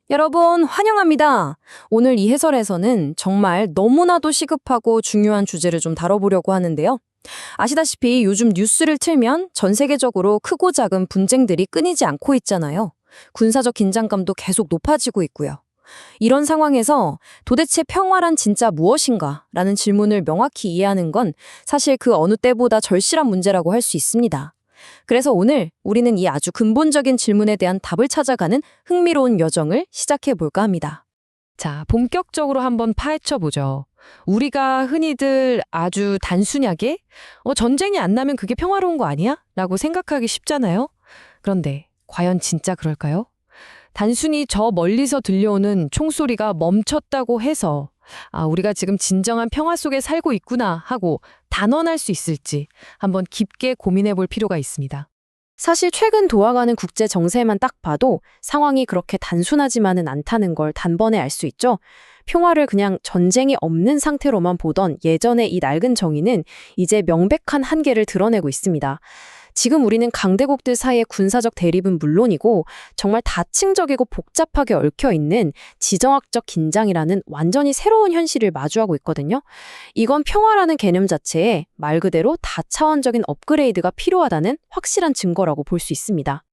여러분, 환영합니다. 오늘 이 해설에서는 정말 너무나도 시급하고 중요한 주제를 좀 다뤄보려고 하는데요. 아시다시피 요즘 뉴스를 틀면 전 세계적으로 크고 작은 분쟁들이 끊이지 않고 있잖아요. 군사적 긴장감도 계속 높아지고 있고요. 이런 상황에서 도대체 평화란 진짜 무엇인가? 라는 질문을 명확히 이해하는 건 사실 그 어느 때보다 절실한 문제라고 할 수 있습니다. 그래서 오늘 우리는 이 아주 근본적인 질문에 대한 답을 찾아가는 흥미로운 여정을 시작해 볼까 합니다. 자, 본격적으로 한번 파헤쳐 보죠. 우리가 흔히들 아주 단순하게 전쟁이 안 나면 그게 평화로운 거 아니야? 라고 생각하기 쉽잖아요. 그런데 과연 진짜 그럴까요? 단순히 저 멀리서 들려오는 총소리가 멈췄다고 해서 우리가 지금 진정한 평화 속에 살고 있구나 하고 단언할 수 있을지 한번 깊게 고민해 볼 필요가 있습니다. 사실 최근 도화가는 국제 정세만 딱 봐도 상황이 그렇게 단순하지만은 않다는 걸 단번에 알 수 있죠. 평화를 그냥 전쟁이 없는 상태로만 보던 예전의 이 낡은 정의는 이제 명백한 한계를 드러내고 있습니다. 지금 우리는 강대국들 사이의 군사적 대립은 물론이고 정말 다층적이고 복잡하게 얽혀있는 지정학적 긴장이라는 완전히 새로운 현실을 마주하고 있거든요. 이건 평화라는 개념 자체에 말 그대로 다차원적인 업그레이드가 필요하다는 확실한 증거라고 볼 수 있습니다.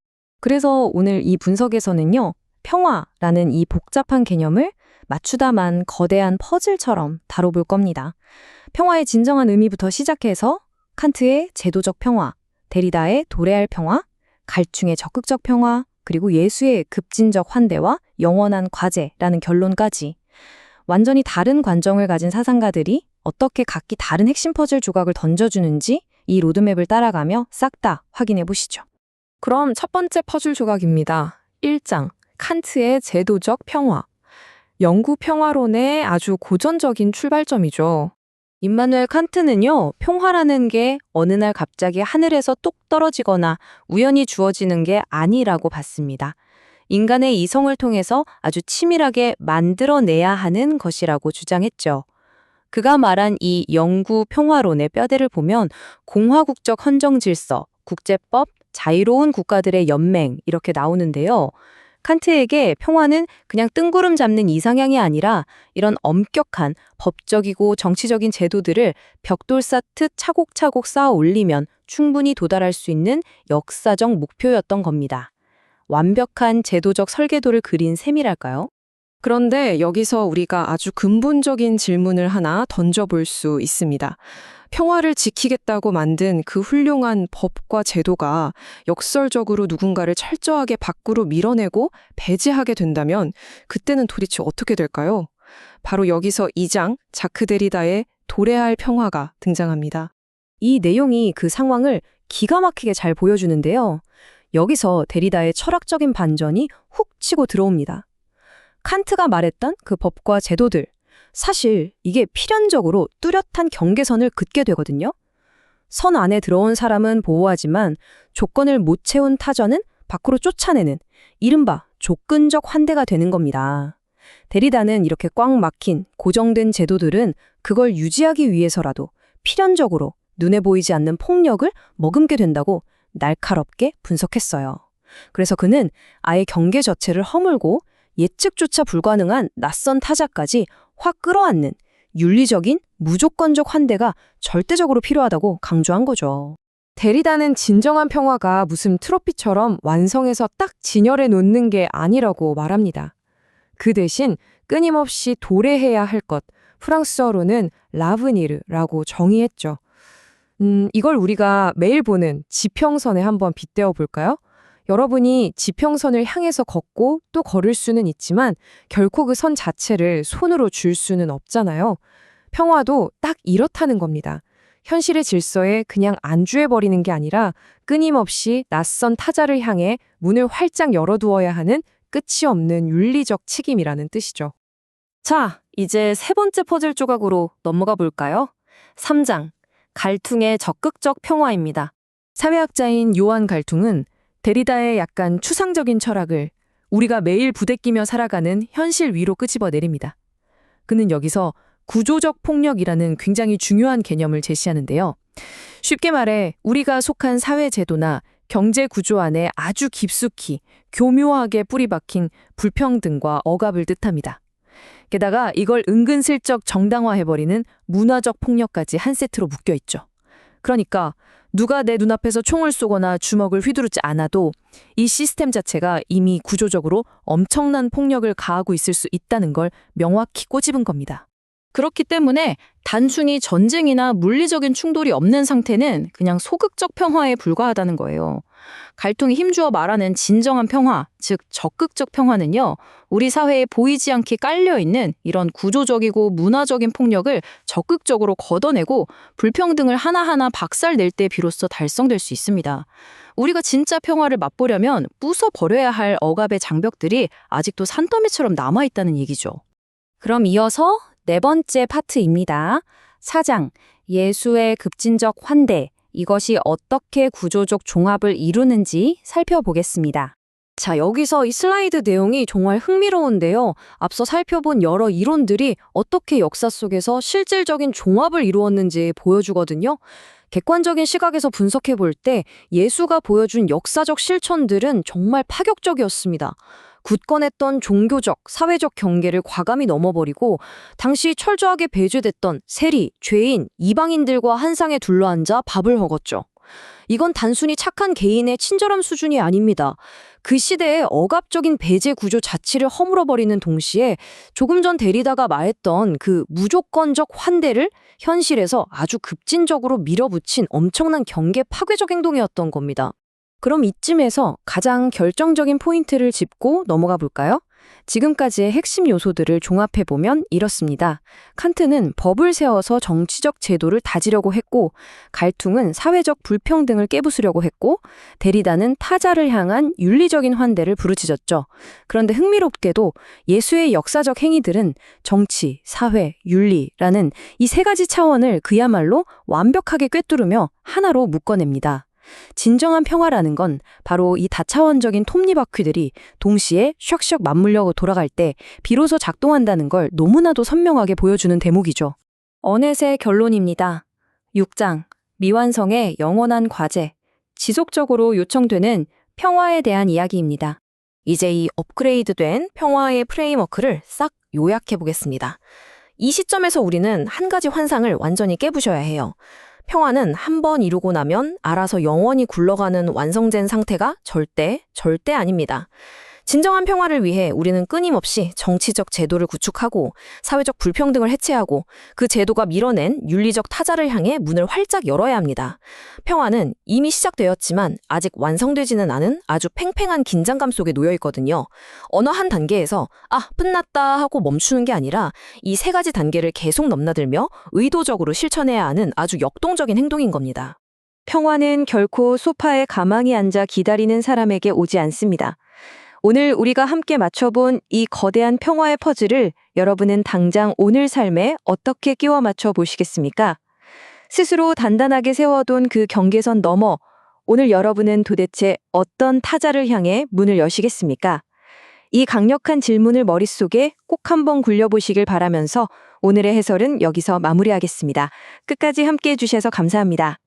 그래서 오늘 이 분석에서는요, 평화라는 이 복잡한 개념을 맞추다만 거대한 퍼즐처럼 다뤄볼 겁니다. 평화의 진정한 의미부터 시작해서 칸트의 제도적 평화, 데리다의 도래할 평화, 갈충의 적극적 평화, 그리고 예수의 급진적 환대와 영원한 과제라는 결론까지 완전히 다른 관점을 가진 사상가들이 어떻게 각기 다른 핵심 퍼즐 조각을 던져주는지 이 로드맵을 따라가며 싹 다 확인해 보시죠. 그럼 첫 번째 퍼즐 조각입니다. 1장, 칸트의 제도적 평화. 영구 평화론의 아주 고전적인 출발점이죠. 임마누엘 칸트는요, 평화라는 게 어느 날 갑자기 하늘에서 뚝 떨어지거나 우연히 주어지는 게 아니라고 봤습니다. 인간의 이성을 통해서 아주 치밀하게 만들어내야 하는 것이라고 주장했죠. 그가 말한 이 영구 평화론의 뼈대를 보면 공화국적 헌정 질서, 국제법, 자유로운 국가들의 연맹 이렇게 나오는데요. 칸트에게 평화는 그냥 뜬구름 잡는 이상향이 아니라 이런 엄격한 법적이고 정치적인 제도들을 벽돌 쌓듯 차곡차곡 쌓아 올리면 충분히 도달할 수 있는 역사적 목표였던 겁니다. 완벽한 제도적 설계도를 그린 셈이랄까요? 그런데 여기서 우리가 아주 근본적인 질문을 하나 던져볼 수 있습니다. 평화를 지키겠다고 만든 그 훌륭한 법과 제도가 역설적으로 누군가를 철저하게 밖으로 밀어내고 배제하게 된다면 그때는 도대체 어떻게 될까요? 바로 여기서 2장 자크 데리다의 도래할 평화가 등장합니다. 이 내용이 그 상황을 기가 막히게 잘 보여주는데요. 여기서 데리다의 철학적인 반전이 훅 치고 들어옵니다. 칸트가 말했던 그 법과 제도들, 사실 이게 필연적으로 뚜렷한 경계선을 긋게 되거든요. 선 안에 들어온 사람은 보호하지만 조건을 못 채운 타전은 밖으로 쫓아내는 이른바 조건적 환대가 되는 겁니다. 데리다는 이렇게 꽉 막힌 고정된 제도들은 그걸 유지하기 위해서라도 필연적으로 눈에 보이지 않는 폭력을 머금게 된다고 날카롭게 분석했어요. 그래서 그는 아예 경계 자체를 허물고 예측조차 불가능한 낯선 타자까지 확 끌어안는 윤리적인 무조건적 환대가 절대적으로 필요하다고 강조한 거죠. 데리다는 진정한 평화가 무슨 트로피처럼 완성해서 딱 진열해 놓는 게 아니라고 말합니다. 그 대신 끊임없이 도래해야 할 것, 프랑스어로는 라브니르라고 정의했죠. 이걸 우리가 매일 보는 지평선에 한번 빗대어 볼까요? 여러분이 지평선을 향해서 걷고 또 걸을 수는 있지만 결코 그 선 자체를 손으로 줄 수는 없잖아요. 평화도 딱 이렇다는 겁니다. 현실의 질서에 그냥 안주해버리는 게 아니라 끊임없이 낯선 타자를 향해 문을 활짝 열어두어야 하는 끝이 없는 윤리적 책임이라는 뜻이죠. 자, 이제 세 번째 퍼즐 조각으로 넘어가 볼까요? 3장, 갈퉁의 적극적 평화입니다. 사회학자인 요한 갈퉁은 데리다의 약간 추상적인 철학을 우리가 매일 부대끼며 살아가는 현실 위로 끄집어 내립니다. 그는 여기서 구조적 폭력이라는 굉장히 중요한 개념을 제시하는데요. 쉽게 말해 우리가 속한 사회 제도나 경제 구조 안에 아주 깊숙이 교묘하게 뿌리박힌 불평등과 억압을 뜻합니다. 게다가 이걸 은근슬쩍 정당화해버리는 문화적 폭력까지 한 세트로 묶여있죠. 그러니까 누가 내 눈앞에서 총을 쏘거나 주먹을 휘두르지 않아도 이 시스템 자체가 이미 구조적으로 엄청난 폭력을 가하고 있을 수 있다는 걸 명확히 꼬집은 겁니다. 그렇기 때문에 단순히 전쟁이나 물리적인 충돌이 없는 상태는 그냥 소극적 평화에 불과하다는 거예요. 갈통이 힘주어 말하는 진정한 평화, 즉 적극적 평화는요, 우리 사회에 보이지 않게 깔려있는 이런 구조적이고 문화적인 폭력을 적극적으로 걷어내고 불평등을 하나하나 박살낼 때 비로소 달성될 수 있습니다. 우리가 진짜 평화를 맛보려면 부숴버려야 할 억압의 장벽들이 아직도 산더미처럼 남아있다는 얘기죠. 그럼 이어서 네 번째 파트입니다. 4장, 예수의 급진적 환대, 이것이 어떻게 구조적 종합을 이루는지 살펴보겠습니다. 자, 여기서 이 슬라이드 내용이 정말 흥미로운데요. 앞서 살펴본 여러 이론들이 어떻게 역사 속에서 실질적인 종합을 이루었는지 보여주거든요. 객관적인 시각에서 분석해 볼 때 예수가 보여준 역사적 실천들은 정말 파격적이었습니다. 굳건했던 종교적, 사회적 경계를 과감히 넘어버리고 당시 철저하게 배제됐던 세리, 죄인, 이방인들과 한 상에 둘러앉아 밥을 먹었죠. 이건 단순히 착한 개인의 친절함 수준이 아닙니다. 그 시대의 억압적인 배제 구조 자체를 허물어버리는 동시에 조금 전 데리다가 말했던 그 무조건적 환대를 현실에서 아주 급진적으로 밀어붙인 엄청난 경계 파괴적 행동이었던 겁니다. 그럼 이쯤에서 가장 결정적인 포인트를 짚고 넘어가 볼까요? 지금까지의 핵심 요소들을 종합해보면 이렇습니다. 칸트는 법을 세워서 정치적 제도를 다지려고 했고, 갈퉁은 사회적 불평등을 깨부수려고 했고, 데리다는 타자를 향한 윤리적인 환대를 부르짖었죠. 그런데 흥미롭게도 예수의 역사적 행위들은 정치, 사회, 윤리라는 이 세 가지 차원을 그야말로 완벽하게 꿰뚫으며 하나로 묶어냅니다. 진정한 평화라는 건 바로 이 다차원적인 톱니바퀴들이 동시에 샥샥 맞물려 돌아갈 때 비로소 작동한다는 걸 너무나도 선명하게 보여주는 대목이죠. 어느새 결론입니다. 6장, 미완성의 영원한 과제, 지속적으로 요청되는 평화에 대한 이야기입니다. 이제 이 업그레이드된 평화의 프레임워크를 싹 요약해 보겠습니다. 이 시점에서 우리는 한 가지 환상을 완전히 깨부셔야 해요. 평화는 한 번 이루고 나면 알아서 영원히 굴러가는 완성된 상태가 절대 아닙니다. 진정한 평화를 위해 우리는 끊임없이 정치적 제도를 구축하고 사회적 불평등을 해체하고 그 제도가 밀어낸 윤리적 타자를 향해 문을 활짝 열어야 합니다. 평화는 이미 시작되었지만 아직 완성되지는 않은 아주 팽팽한 긴장감 속에 놓여 있거든요. 어느 한 단계에서 끝났다 하고 멈추는 게 아니라 이 세 가지 단계를 계속 넘나들며 의도적으로 실천해야 하는 아주 역동적인 행동인 겁니다. 평화는 결코 소파에 가만히 앉아 기다리는 사람에게 오지 않습니다. 오늘 우리가 함께 맞춰본 이 거대한 평화의 퍼즐을 여러분은 당장 오늘 삶에 어떻게 끼워 맞춰 보시겠습니까? 스스로 단단하게 세워둔 그 경계선 너머, 오늘 여러분은 도대체 어떤 타자를 향해 문을 여시겠습니까? 이 강력한 질문을 머릿속에 꼭 한번 굴려보시길 바라면서 오늘의 해설은 여기서 마무리하겠습니다. 끝까지 함께 해주셔서 감사합니다.